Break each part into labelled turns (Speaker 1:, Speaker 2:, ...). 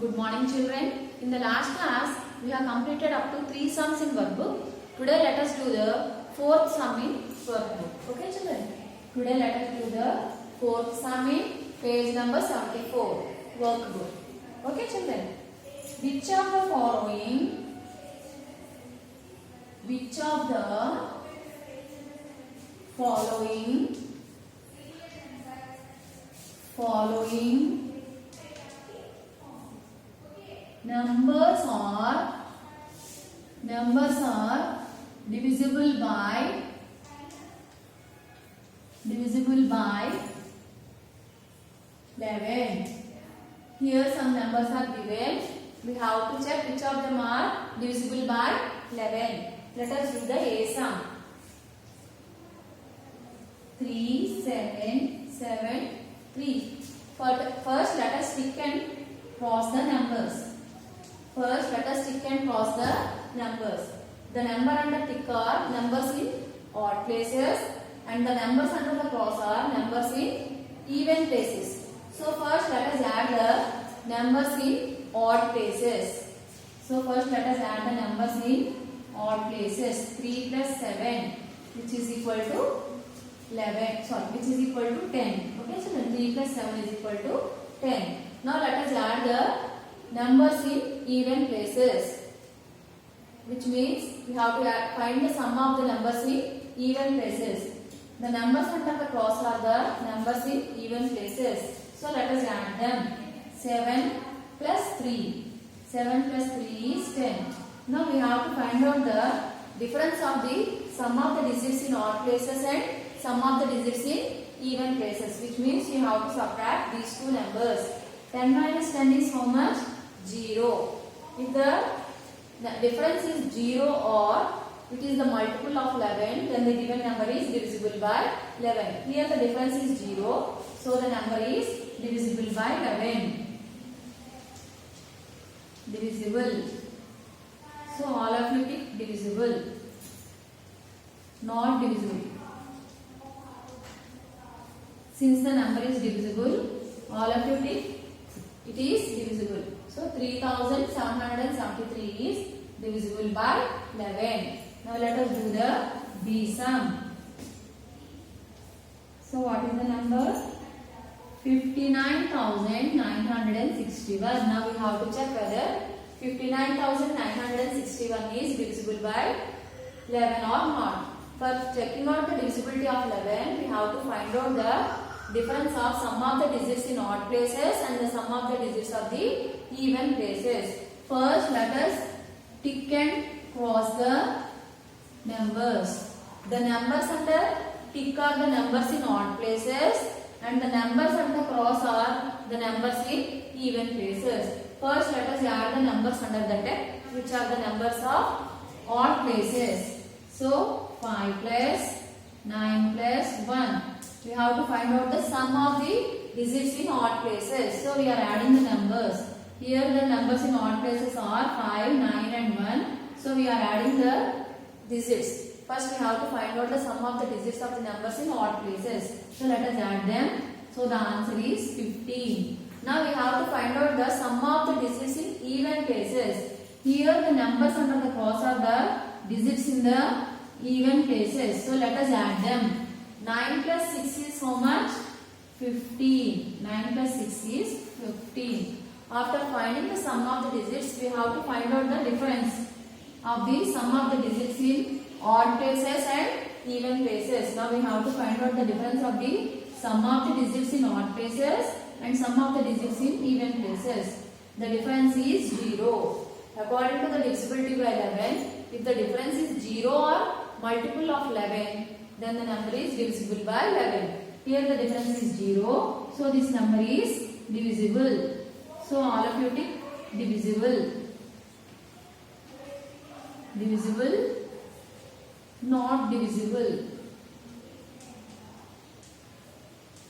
Speaker 1: Good morning children. In the last class, we have completed up to 3 sums in workbook. Today let us do the 4th sum in workbook. Okay children? Today let us do the 4th sum in page number 74 workbook. Okay children? Which of the following numbers are divisible by 11. Here some numbers are given. We have to check which of them are divisible by 11. Let us do the A sum. 3, 7, 7, 3. First let us tick and cross the numbers. The number under tick are numbers in odd places and the numbers under the cross are numbers in even places. So first let us add the numbers in odd places. 3 plus 7 which is equal to 10. Okay, so then 3 plus 7 is equal to 10. Now let us add the numbers in even places, which means we have to find the sum of the numbers in even places. The numbers under the cross are the numbers in even places. So let us add them. 7 plus 3. 7 plus 3 is 10. Now we have to find out the difference of the sum of the digits in odd places and sum of the digits in even places, which means you have to subtract these two numbers. 10 minus 10 is how much? 0. If the difference is 0 or it is the multiple of 11, then the given number is divisible by 11. Here the difference is 0, so the number is divisible by 11. Divisible. So all of you tick divisible. Not divisible. Since the number is divisible, all of you tick it is divisible. So 3773 is divisible by 11. Now let us do the B sum. So what is the number? 59,961. Now we have to check whether 59,961 is divisible by 11 or not. For checking out the divisibility of 11, we have to find out the difference of sum of the digits in odd places and the sum of the digits of the even places. First let us tick and cross the numbers. The numbers under tick are the numbers in odd places and the numbers under the cross are the numbers in even places. First let us add the numbers under the tick, which are the numbers of odd places. So 5 plus 9 plus 1. We have to find out the sum of the digits in odd places. So we are adding the numbers. Here the numbers in odd places are 5, 9 and 1. So we are adding the digits. First we have to find out the sum of the digits of the numbers in odd places. So let us add them. So the answer is 15. Now we have to find out the sum of the digits in even places. Here the numbers under the cross are the digits in the even places. So let us add them. 9 plus 6 is how much? 15. 9 plus 6 is 15. After finding the sum of the digits, we have to find out the difference of the sum of the digits in odd places and even places. Now we have to find out the difference of the sum of the digits in odd places and sum of the digits in even places. The difference is 0. According to the divisibility by 11, if the difference is 0 or multiple of 11, then the number is divisible by 11. Here the difference is 0, so this number is divisible. So all of you tick divisible. Divisible, not divisible.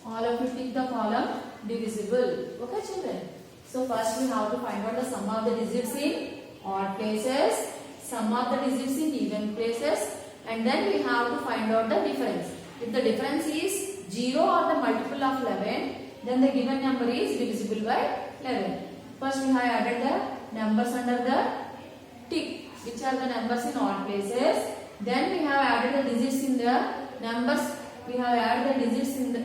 Speaker 1: All of you tick the column divisible. Okay children? So first we have to find out the sum of the digits in odd places, sum of the digits in even places, and then we have to find out the difference. If the difference is 0 or the multiple of 11, then the given number is divisible by 11. First we have added the numbers under the tick, which are the numbers in odd places. Then we have added the digits in the numbers. We have added the digits in the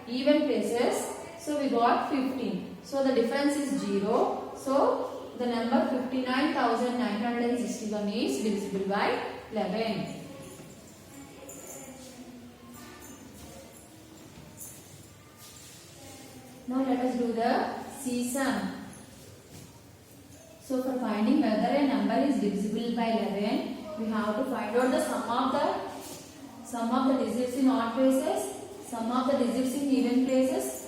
Speaker 1: even places. So we got 15. So the difference is 0. So the number 59,961 is divisible by 11. Now let us do the C-sum. So for finding whether a number is divisible by 11, we have to find out the sum of the digits in odd places, sum of the digits in even places,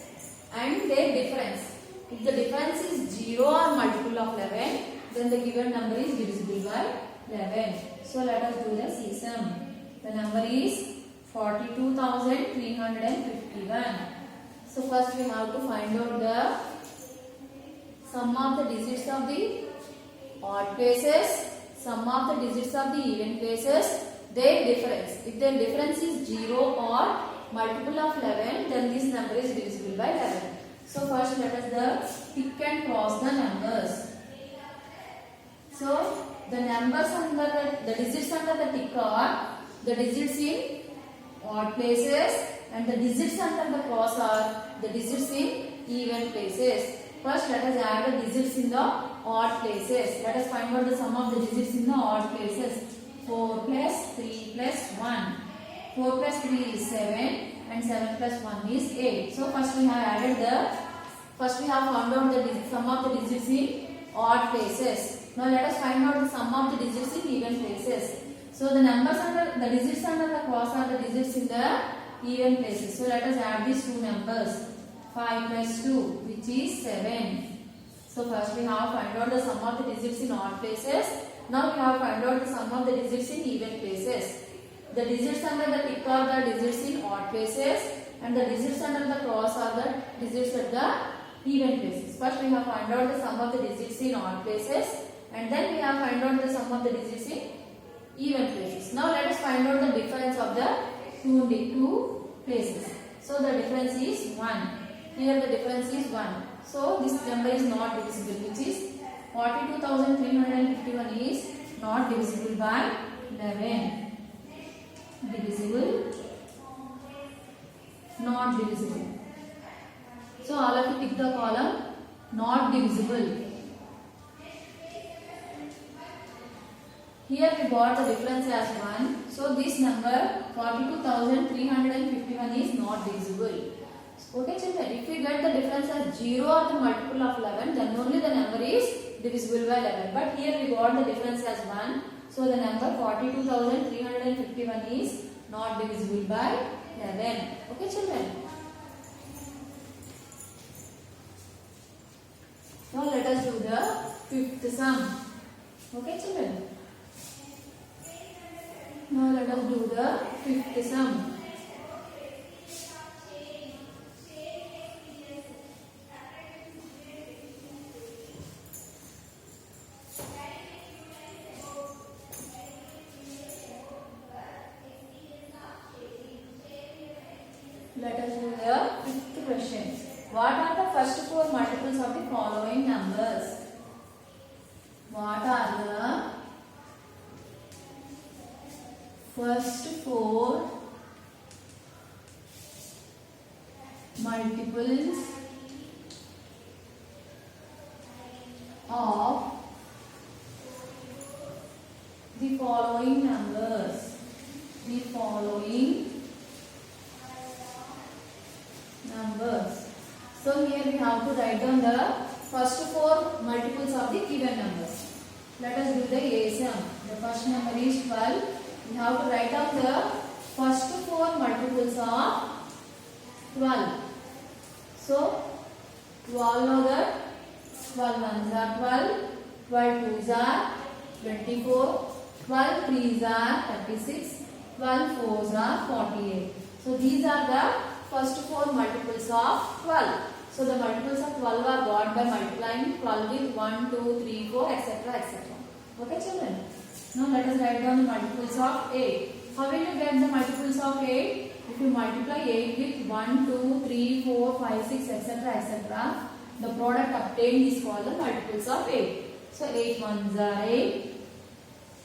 Speaker 1: and their difference. If the difference is 0 or multiple of 11, then the given number is divisible by 11. So let us do the C-sum. The number is 42,351. So first we have to find out the sum of the digits of the odd places, sum of the digits of the even places, their difference. If their difference is 0 or multiple of 11, then this number is divisible by 11. So first let us tick and cross the numbers. So the numbers under the digits under the tick are the digits in odd places, and the digits under the cross are the digits in even places. First let us add the digits in the odd places. Let us find out the sum of the digits in the odd places. 4 plus 3 plus 1. 4 plus 3 is 7 and 7 plus 1 is 8. So first we have found out the sum of the digits in odd places. Now let us find out the sum of the digits in even places. So the digits under the cross are the digits in the even places. So let us add these two numbers. 5 plus 2, which is 7. So first we have find out the sum of the digits in odd places. Now we have find out the sum of the digits in even places. The digits under the tick are the digits in odd places, and the digits under the cross are the digits at the even places. First we have find out the sum of the digits in odd places, and then we have find out the sum of the digits in even places. Now let us find out the difference of the two places. So the difference is 1. Here the difference is 1. So this number is not divisible, which is 42,351 is not divisible by 11. Divisible, not divisible. So all of you tick the column not divisible. Here we got the difference as 1. So this number 42,351 is not divisible. Okay children, if we get the difference as 0 or the multiple of 11, then only the number is divisible by 11. But here we got the difference as 1. So the number 42,351 is not divisible by 11. Okay children. Now let us do the fifth sum. Okay children. Now let us do the fifth sum. Let us do the fifth question. What are the first four multiples of the following numbers? What are the first four multiples of the following numbers? The following numbers. So here we have to write down the first four multiples of the given numbers. Let us do the A sum. The first number is 12. We have to write down the first four multiples of 12. So 12 over 12 ones are 12, 12 twos are 24, 12 threes are 36, 12 fours are 48. So these are the first four multiples of 12. So the multiples of 12 are got by multiplying 12 with 1, 2, 3, 4, etc. etc. Okay children. Now let us write down the multiples of 8. How will you get the multiples of 8? If you multiply 8 with 1, 2, 3, 4, 5, 6, etc. etc. the product obtained is called the multiples of 8. So 8 ones are 8,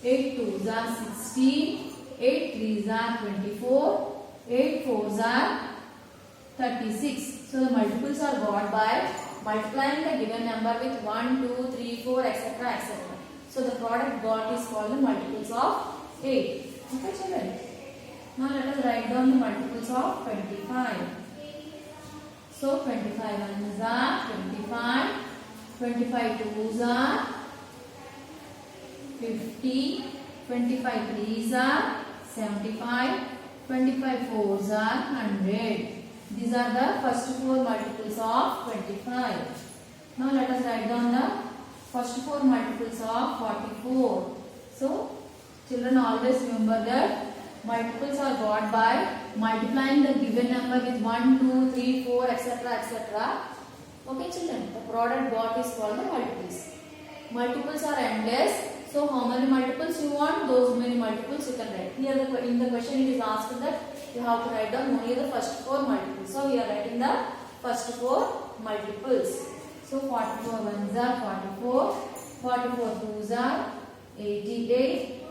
Speaker 1: 8 twos are 16, 8 threes are 24, 8 fours are 36. So the multiples are got by multiplying the given number with 1, 2, 3, 4, etc. etc. So the product got is called the multiples of 8. Okay children. Now let us write down the multiples of 25. So 25 ones are 25, 25 twos are 50, 25 threes are 75, 25 fours are 100. These are the first four multiples of 25. Now let us write down the first four multiples of 44. So children always remember that multiples are got by multiplying the given number with 1, 2, 3, 4, etc. etc. Okay children, the product got is called the multiples. Multiples are endless. So how many multiples you want? Those many multiples you can write. Here in the question it is asked that you have to write down only the first four multiples. So we are writing the first four multiples. So 44 ones are 44, 44 twos are 88,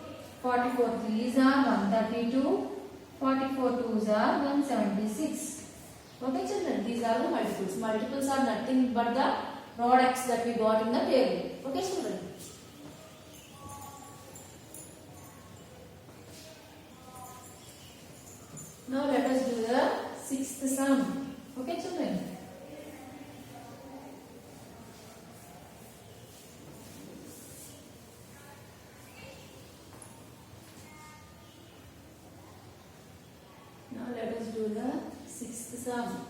Speaker 1: 44 threes are 132, 44 twos are 176. Okay children, these are the multiples. Multiples are nothing but the products that we got in the table. Okay children. Now let us do the sixth sum. Okay children. Now let us do the sixth sum.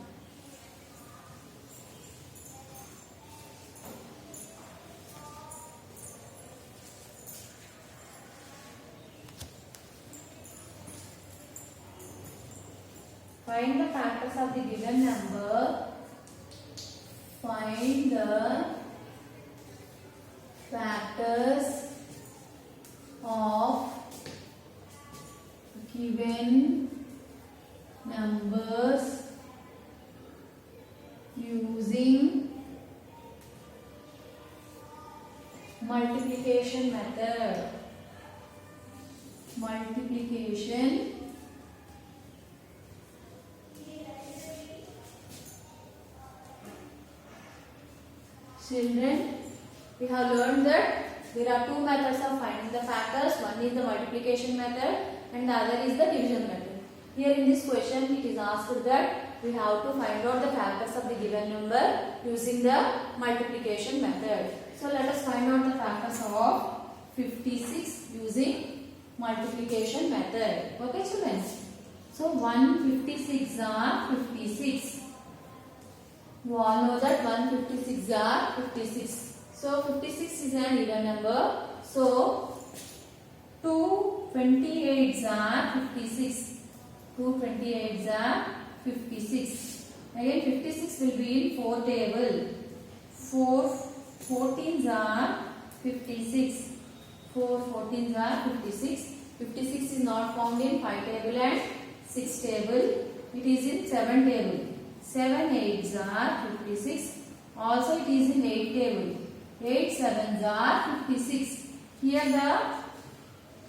Speaker 1: Find the factors of the given number. Find the factors of given numbers using multiplication method. Multiplication children, we have learned that there are two methods of finding the factors. One is the multiplication method and the other is the division method. Here in this question it is asked that we have to find out the factors of the given number using the multiplication method. So let us find out the factors of 56 using multiplication method. Okay children. So 156 are 56. You all know that 156 are 56. So 56 is an even number. So 2 28s are 56. 2 28s are 56. Again 56 will be in 4 table. 4 14s are 56. 4 14s are 56. 56 is not found in 5 table and 6 table. It is in 7 table. 7 8s are 56. Also it is in 8 table. 8 7s are 56. Here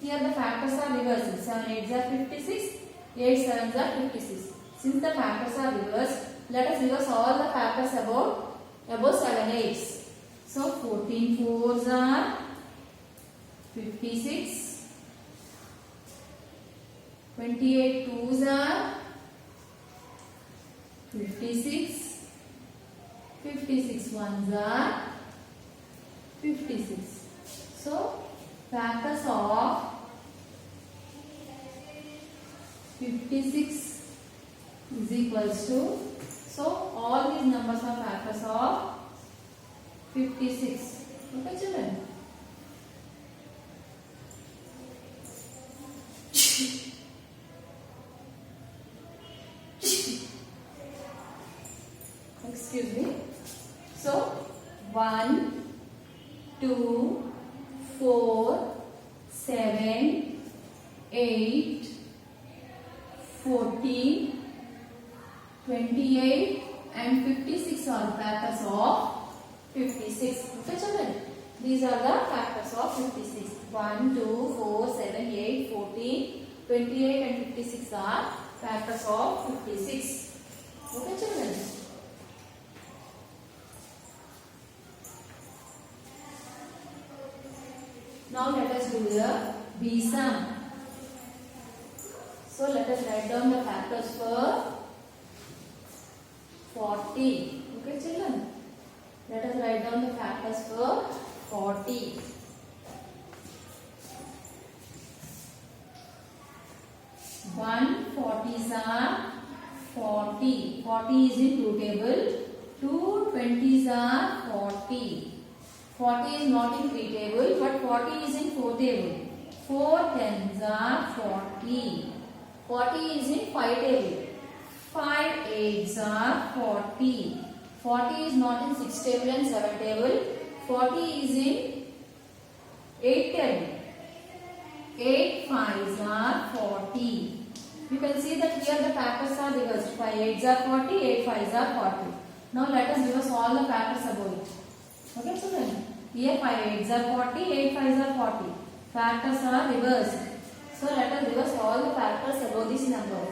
Speaker 1: the factors are reversed. 7 8s are 56. 8 7s are 56. Since the factors are reversed, let us reverse all the factors above 7 8s. So 14 4s are 56. 28 2s are 56. 56 1s are 56. So factors of 56 is equals to, so all these numbers are factors of 56. Okay children. Excuse me. So 1 2 4 7 8 14 28 and 56 are factors of 56. Okay children, these are the factors of 56. 1, 2, 4, 7, 8, 14, 28 and 56 are factors of 56. Okay children. Now let us do the B sum. So let us write down the factors for 40. Okay children. Let us write down the factors for 40. 140s are 40. 40 is in two table. 2 20s are 40. 40 is not in three table, but 40 is in four table. 4 10s are 40. 40 is in five table. 5 8s are 40. 40 is not in 6 table and 7 table. 40 is in 8 table. 8 5s are 40. You can see that here the factors are reversed. 5 8s are 40, 8 5s are 40. Now let us reverse all the factors above it. Okay children. Here 5 8s are 40, 8 5s are 40. Factors are reversed. So let us reverse all the factors above this number.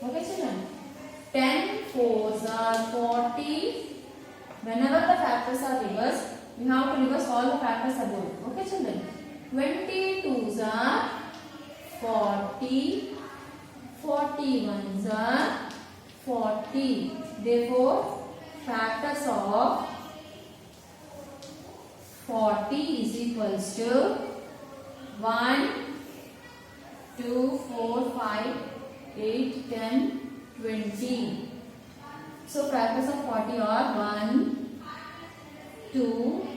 Speaker 1: Okay children. 10 4s are 40. Whenever the factors are reversed, we have to reverse all the factors above. Okay children. 22s are 40. 41s are 40. Therefore, factors of 40 is equals to 1, 2, 4, 5, 8, 10, 20. So, factors of 40 are 1, 2,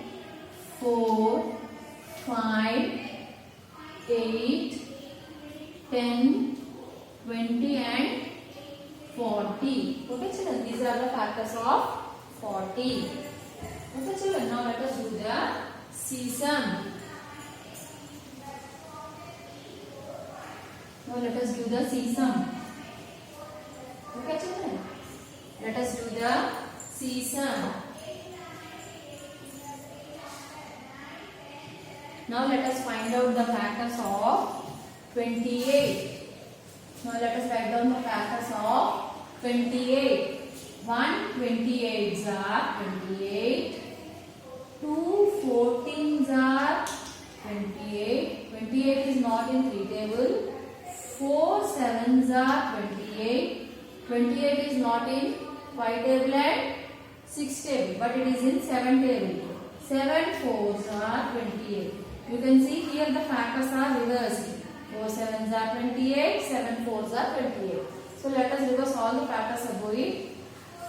Speaker 1: 4, 5, 8, 10, 20 and 40. Okay children, these are the factors of 40. Okay children, now let us do the C sum. Now let us do the C sum. Okay children, let us do the C sum. Now let us find out the factors of 28. Now let us write down the factors of 28. 1 28s are 28. 2 14s are 28. 28 is not in three table. 4 7s are 28. 28 is not in 5 table and 6 table, but it is in 7 table. 7 4s are 28. You can see here the factors are reversed. 4 7s are 28, 7 4s are 28. So let us reverse all the factors above it.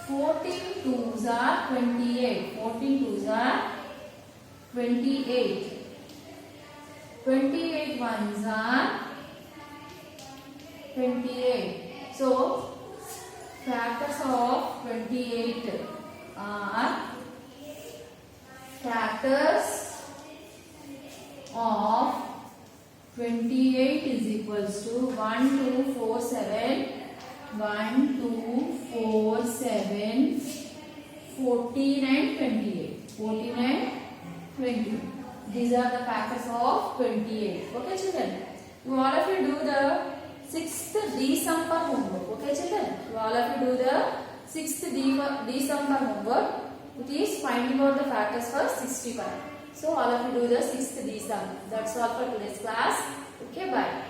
Speaker 1: 14 2s are 28. 14 2s are 28. 28 1s are 28. So factors of 28 are factors of 28 is equals to 1 2 4 7, 1 2 4 7, 14 and 28. 14 and 20. These are the factors of 28. Okay children. You all of you do the 6th D sum per homework. Okay children. You all of you do the 6th D sum per homework. It is finding out the factors for 65. So all of you do the 6th D sum. That's all for today's class. Okay, bye.